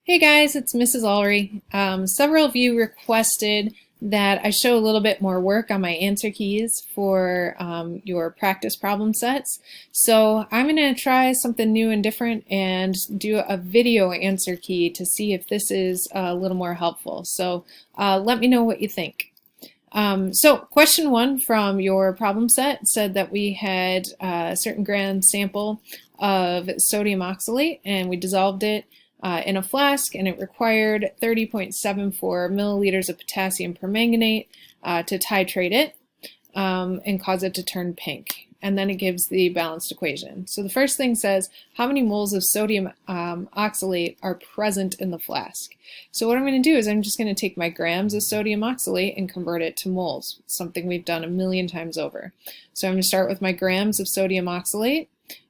Hey guys, it's Mrs. Ulry. Several of you requested that I show a little bit more work on my answer keys for your practice problem sets. So I'm going to try something new and different and do a video answer key to see if this is a little more helpful. So let me know what you think. So question one from your problem set said that we had a certain gram sample of sodium oxalate and we dissolved it in a flask, and it required 30.74 milliliters of potassium permanganate to titrate it and cause it to turn pink. And then it gives the balanced equation. So the first thing says, how many moles of sodium oxalate are present in the flask? So what I'm going to do is I'm just going to take my grams of sodium oxalate and convert it to moles, something we've done a million times over. So I'm going to start with my grams of sodium oxalate.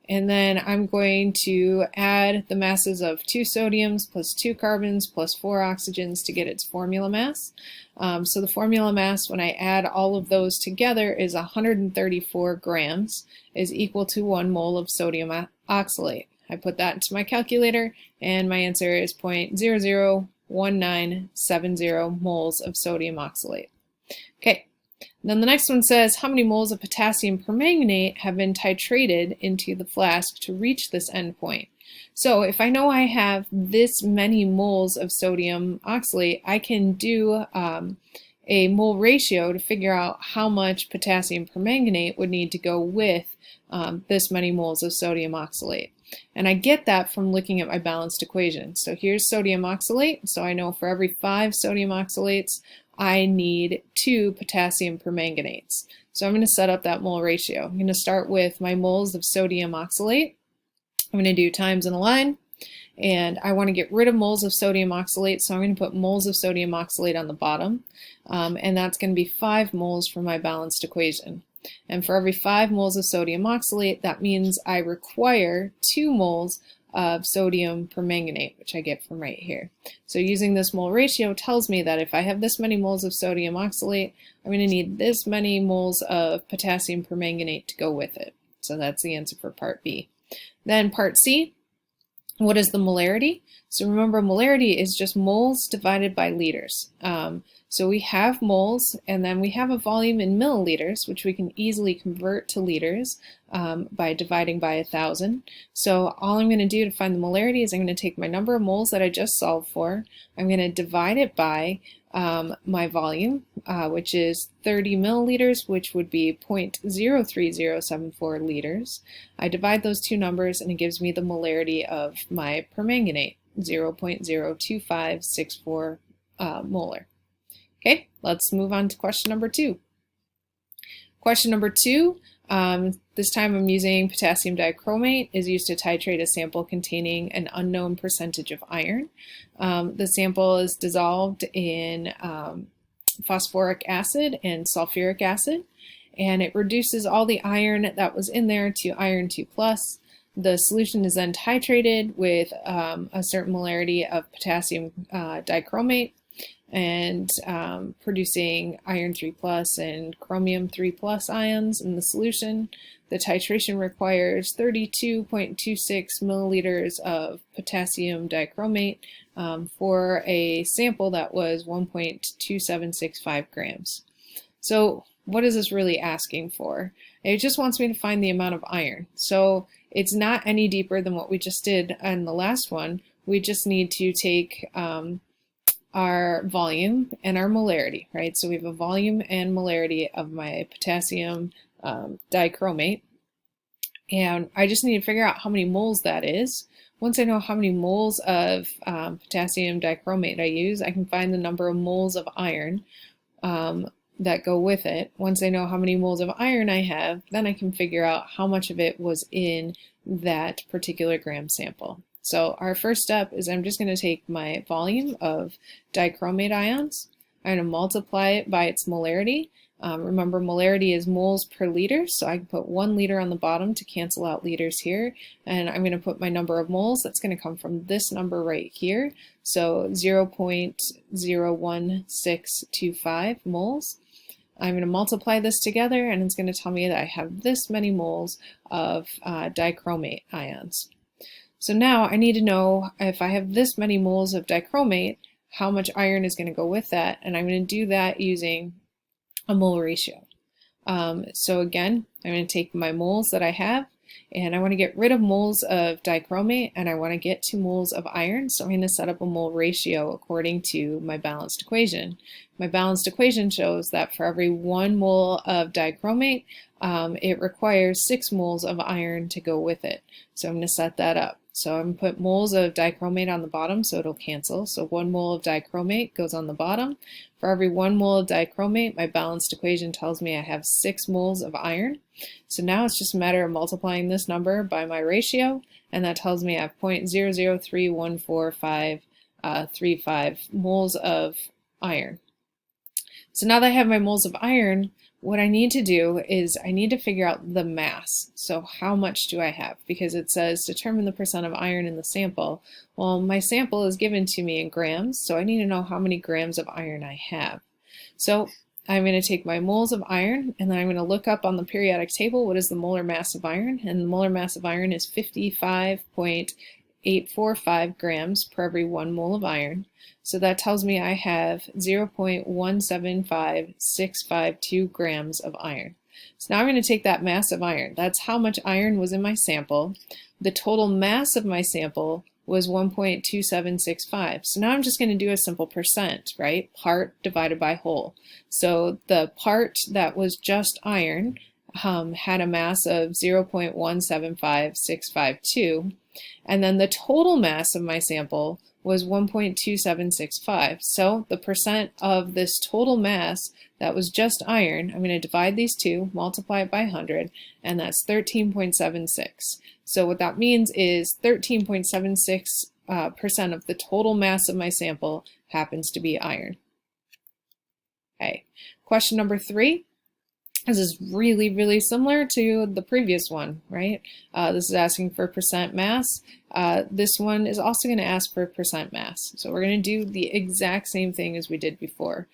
And then I'm going to add the masses of 2 sodiums plus 2 carbons plus 4 oxygens to get its formula mass. So the formula mass, when I add all of those together, is 134 grams, is equal to 1 mole of sodium oxalate. I put that into my calculator, and my answer is 0.001970 moles of sodium oxalate. Okay. Then the next one says, how many moles of potassium permanganate have been titrated into the flask to reach this endpoint? So if I know I have this many moles of sodium oxalate, I can do a mole ratio to figure out how much potassium permanganate would need to go with this many moles of sodium oxalate. And I get that from looking at my balanced equation. So here's sodium oxalate. So I know for every 5 sodium oxalates, I need 2 potassium permanganates. So I'm going to set up that mole ratio. I'm going to start with my moles of sodium oxalate. I'm going to do times in a line, and I want to get rid of moles of sodium oxalate, so I'm going to put moles of sodium oxalate on the bottom, and that's going to be 5 moles for my balanced equation. And for every 5 moles of sodium oxalate, that means I require 2 moles of sodium permanganate, which I get from right here. So using this mole ratio tells me that if I have this many moles of sodium oxalate, I'm going to need this many moles of potassium permanganate to go with it. So that's the answer for part B. Then part C, what is the molarity? So remember, molarity is just moles divided by liters. So we have moles, and then we have a volume in milliliters, which we can easily convert to liters by dividing by 1,000. So all I'm going to do to find the molarity is I'm going to take my number of moles that I just solved for. I'm going to divide it by my volume, which is 30 milliliters, which would be 0.03074 liters. I divide those two numbers, and it gives me the molarity of my permanganate, 0.02564 molar. Okay, let's move on to question number 2. Question number 2, this time I'm using potassium dichromate, is used to titrate a sample containing an unknown percentage of iron. The sample is dissolved in phosphoric acid and sulfuric acid, and it reduces all the iron that was in there to iron 2+. The solution is then titrated with a certain molarity of potassium dichromate, and producing iron 3+ and chromium 3+ ions in the solution. The titration requires 32.26 milliliters of potassium dichromate for a sample that was 1.2765 grams. So what is this really asking for? It just wants me to find the amount of iron. So it's not any deeper than what we just did on the last one. We just need to take our volume and our molarity, right? So we have a volume and molarity of my potassium dichromate, and I just need to figure out how many moles that is. Once I know how many moles of potassium dichromate I use, I can find the number of moles of iron that go with it. Once I know how many moles of iron I have, then I can figure out how much of it was in that particular gram sample. So our first step is I'm just going to take my volume of dichromate ions. I'm going to multiply it by its molarity. Remember, molarity is moles per liter, so I can put 1 liter on the bottom to cancel out liters here. And I'm going to put my number of moles. That's going to come from this number right here. So 0.01625 moles. I'm going to multiply this together, and it's going to tell me that I have this many moles of dichromate ions. So now I need to know if I have this many moles of dichromate, how much iron is going to go with that, and I'm going to do that using a mole ratio. So again, I'm going to take my moles that I have, and I want to get rid of moles of dichromate, and I want to get to moles of iron, so I'm going to set up a mole ratio according to my balanced equation. My balanced equation shows that for every 1 mole of dichromate, it requires 6 moles of iron to go with it. So I'm going to set that up. So I'm going to put moles of dichromate on the bottom so it'll cancel. So 1 mole of dichromate goes on the bottom. For every 1 mole of dichromate, my balanced equation tells me I have 6 moles of iron. So now it's just a matter of multiplying this number by my ratio, and that tells me I have 0.00314535 moles of iron. So now that I have my moles of iron, what I need to do is I need to figure out the mass. So how much do I have? Because it says determine the percent of iron in the sample. Well, my sample is given to me in grams, so I need to know how many grams of iron I have. So I'm going to take my moles of iron, and then I'm going to look up on the periodic table what is the molar mass of iron, and the molar mass of iron is 55.845 grams per every 1 mole of iron. So that tells me I have 0.175652 grams of iron. So now I'm going to take that mass of iron. That's how much iron was in my sample. The total mass of my sample was 1.2765. So now I'm just going to do a simple percent, right? Part divided by whole. So the part that was just iron had a mass of 0.175652, and then the total mass of my sample was 1.2765. So the percent of this total mass that was just iron, I'm going to divide these two, multiply it by 100, and that's 13.76. So what that means is 13.76% of the total mass of my sample happens to be iron. Okay, question number 3. This is really, really similar to the previous one, right? This is asking for percent mass. This one is also going to ask for percent mass. So we're going to do the exact same thing as we did before.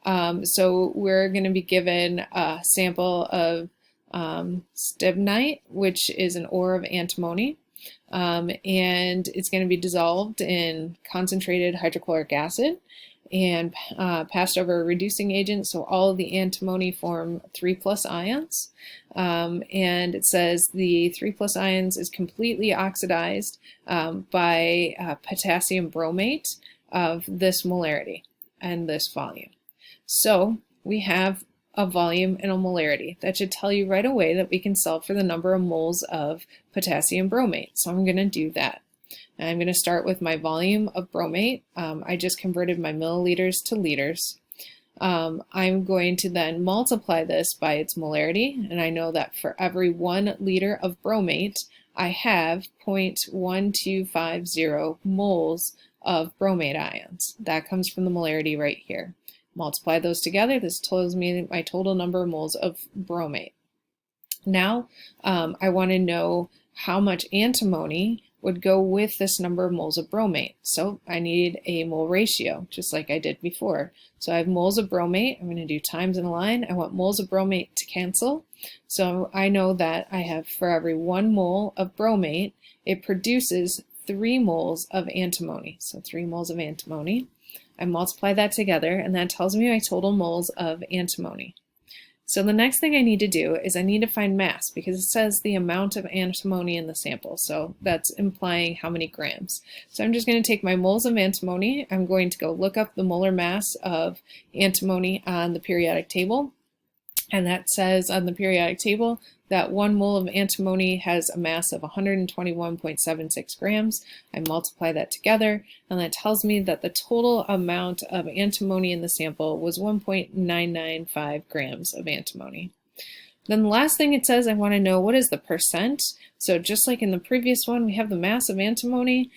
So we're going to be given a sample of stibnite, which is an ore of antimony, and it's going to be dissolved in concentrated hydrochloric acid and passed over a reducing agent, so all of the antimony form 3+ ions, and it says the 3+ ions is completely oxidized by potassium bromate of this molarity and this volume. So we have a volume and a molarity. That should tell you right away that we can solve for the number of moles of potassium bromate. So I'm going to do that. And I'm going to start with my volume of bromate. I just converted my milliliters to liters. I'm going to then multiply this by its molarity, and I know that for every 1 liter of bromate, I have 0.1250 moles of bromate ions. That comes from the molarity right here. Multiply those together, this tells me my total number of moles of bromate. Now, I want to know how much antimony would go with this number of moles of bromate. So I need a mole ratio, just like I did before. So I have moles of bromate. I'm going to do times in a line. I want moles of bromate to cancel. So I know that I have for every 1 mole of bromate, it produces 3 moles of antimony. So 3 moles of antimony. I multiply that together, and that tells me my total moles of antimony. So the next thing I need to do is I need to find mass, because it says the amount of antimony in the sample. So that's implying how many grams. So I'm just going to take my moles of antimony. I'm going to go look up the molar mass of antimony on the periodic table. And that says on the periodic table that 1 mole of antimony has a mass of 121.76 grams. I multiply that together, and that tells me that the total amount of antimony in the sample was 1.995 grams of antimony. Then the last thing it says, I want to know what is the percent. So just like in the previous one, we have the mass of antimony.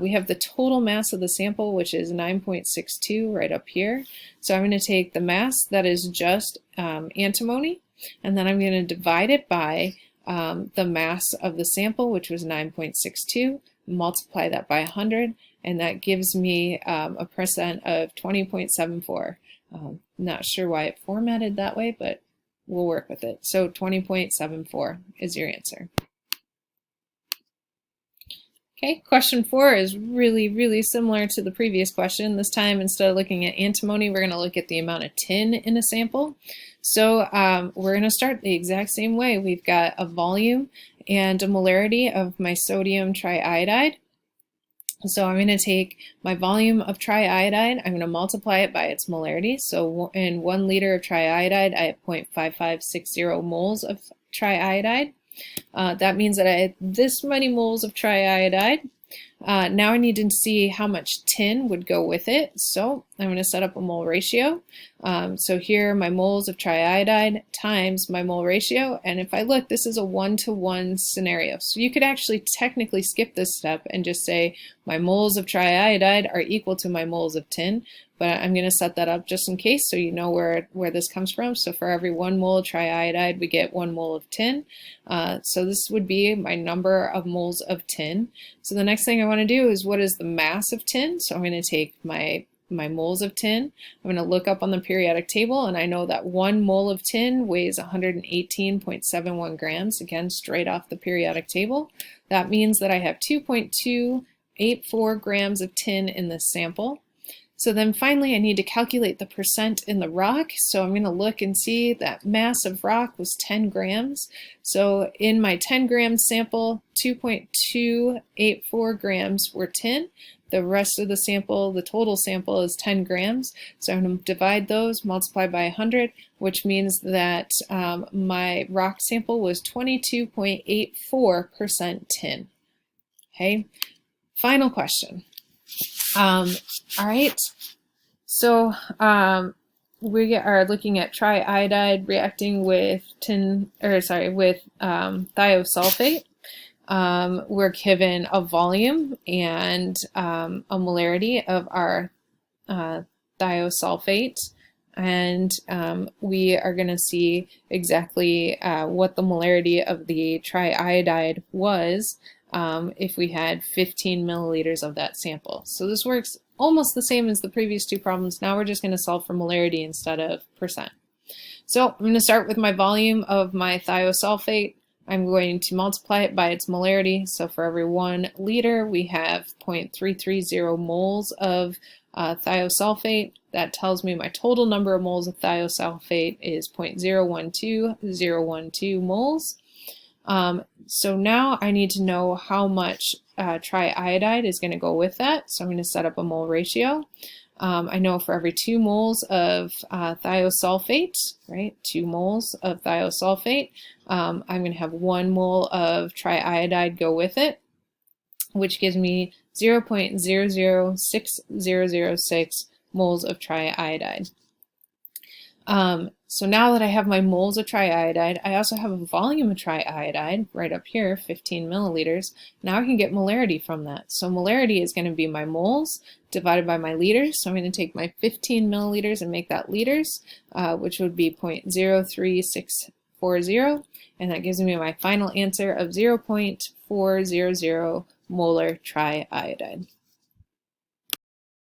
We have the total mass of the sample, which is 9.62 right up here. So I'm going to take the mass that is just antimony, and then I'm going to divide it by the mass of the sample, which was 9.62, multiply that by 100, and that gives me a percent of 20.74. Not sure why it formatted that way, but we'll work with it. So 20.74 is your answer. Okay, question 4 is really similar to the previous question. This time, instead of looking at antimony, we're going to look at the amount of tin in a sample. So we're going to start the exact same way. We've got a volume and a molarity of my sodium triiodide. So I'm going to take my volume of triiodide, I'm going to multiply it by its molarity. So in 1 liter of triiodide, I have 0.5560 moles of triiodide. That means that I had this many moles of triiodide. Now I need to see how much tin would go with it. So I'm going to set up a mole ratio. So here are my moles of triiodide times my mole ratio. And if I look, this is a 1-to-1 scenario. So you could actually technically skip this step and just say my moles of triiodide are equal to my moles of tin. But I'm going to set that up just in case so you know where this comes from. So for every 1 mole of triiodide, we get 1 mole of tin. So this would be my number of moles of tin. So the next thing I want to do is what is the mass of tin? So I'm going to take my moles of tin. I'm going to look up on the periodic table, and I know that 1 mole of tin weighs 118.71 grams, again, straight off the periodic table. That means that I have 2.284 grams of tin in this sample. So then finally I need to calculate the percent in the rock. So I'm going to look and see that mass of rock was 10 grams. So in my 10 gram sample, 2.284 grams were tin. The rest of the sample, the total sample, is 10 grams. So I'm going to divide those, multiply by 100, which means that my rock sample was 22.84% tin. Okay, final question. All right, so we are looking at triiodide reacting with thiosulfate. We're given a volume and a molarity of our thiosulfate, and we are going to see exactly what the molarity of the triiodide was if we had 15 milliliters of that sample. So this works almost the same as the previous 2 problems. Now we're just going to solve for molarity instead of percent. So I'm going to start with my volume of my thiosulfate. I'm going to multiply it by its molarity. So for every 1 liter, we have 0.330 moles of thiosulfate. That tells me my total number of moles of thiosulfate is 0.012012 moles. So now I need to know how much triiodide is going to go with that. So I'm going to set up a mole ratio. I know for every 2 moles of thiosulfate, right, 2 moles of thiosulfate, I'm going to have 1 mole of triiodide go with it, which gives me 0.006006 moles of triiodide. So now that I have my moles of triiodide, I also have a volume of triiodide right up here, 15 milliliters. Now I can get molarity from that. So molarity is going to be my moles divided by my liters. So I'm going to take my 15 milliliters and make that liters, which would be 0.03640. And that gives me my final answer of 0.400 molar triiodide.